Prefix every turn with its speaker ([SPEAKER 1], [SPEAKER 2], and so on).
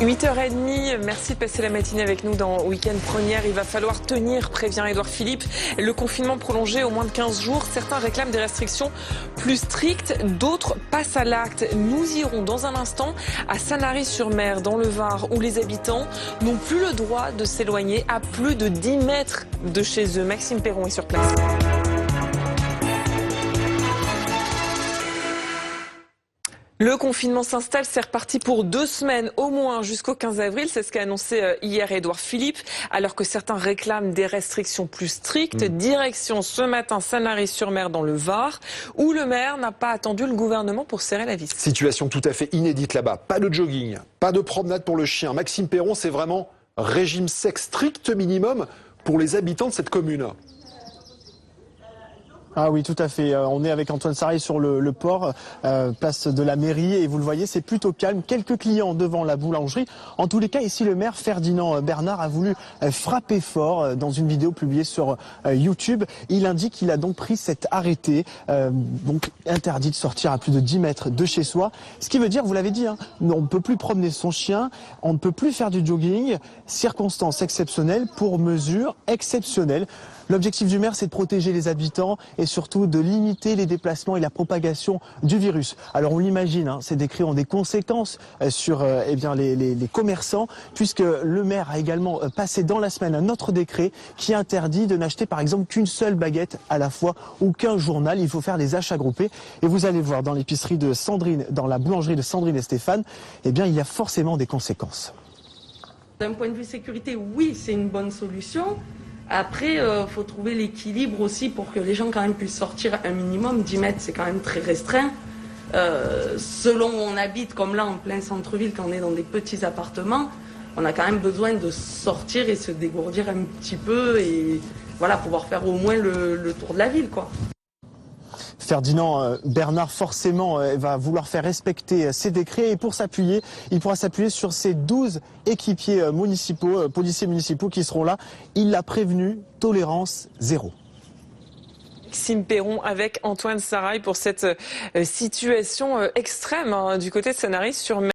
[SPEAKER 1] 8h30, merci de passer la matinée avec nous dans Week-end Première. Il va falloir tenir, prévient Édouard Philippe. Le confinement prolongé au moins de 15 jours. Certains réclament des restrictions plus strictes, d'autres passent à l'acte. Nous irons dans un instant à Sanary-sur-Mer, dans le Var, où les habitants n'ont plus le droit de s'éloigner à plus de 10 mètres de chez eux. Maxime Perron est sur place. Le confinement s'installe, c'est reparti pour 2 semaines au moins jusqu'au 15 avril. C'est ce qu'a annoncé hier Édouard Philippe. Alors que certains réclament des restrictions plus strictes, direction ce matin Sanary-sur-Mer dans le Var, où le maire n'a pas attendu le gouvernement pour serrer la vis.
[SPEAKER 2] Situation tout à fait inédite là-bas. Pas de jogging, pas de promenade pour le chien. Maxime Perron, c'est vraiment régime sec strict minimum pour les habitants de cette commune.
[SPEAKER 3] Ah oui, tout à fait. On est avec Antoine Sarraille sur le port, place de la mairie, et vous le voyez, c'est plutôt calme. Quelques clients devant la boulangerie. En tous les cas, ici, le maire Ferdinand Bernard a voulu frapper fort dans une vidéo publiée sur YouTube. Il indique qu'il a donc pris cet arrêté, donc interdit de sortir à plus de 10 mètres de chez soi. Ce qui veut dire, vous l'avez dit, on ne peut plus promener son chien, on ne peut plus faire du jogging, circonstances exceptionnelles pour mesures exceptionnelles. L'objectif du maire, c'est de protéger les habitants et surtout de limiter les déplacements et la propagation du virus. Alors on l'imagine, ces décrets ont des conséquences sur les commerçants, puisque le maire a également passé dans la semaine un autre décret qui interdit de n'acheter par exemple qu'une seule baguette à la fois ou qu'un journal. Il faut faire des achats groupés. Et vous allez voir dans l'épicerie de Sandrine, dans la boulangerie de Sandrine et Stéphane, il y a forcément des conséquences.
[SPEAKER 4] D'un point de vue sécurité, oui, c'est une bonne solution. Après, faut trouver l'équilibre aussi pour que les gens quand même puissent sortir un minimum. 10 mètres, c'est quand même très restreint. Selon où on habite, comme là en plein centre-ville, quand on est dans des petits appartements, on a quand même besoin de sortir et se dégourdir un petit peu et voilà, pouvoir faire au moins le tour de la ville, quoi.
[SPEAKER 3] Ferdinand Bernard, forcément, va vouloir faire respecter ces décrets et pour s'appuyer, il pourra s'appuyer sur ses 12 équipiers municipaux, policiers municipaux qui seront là. Il l'a prévenu, tolérance zéro.
[SPEAKER 1] Maxime Perron avec Antoine Sarraille pour cette situation extrême du côté de Sanary-sur-Mer.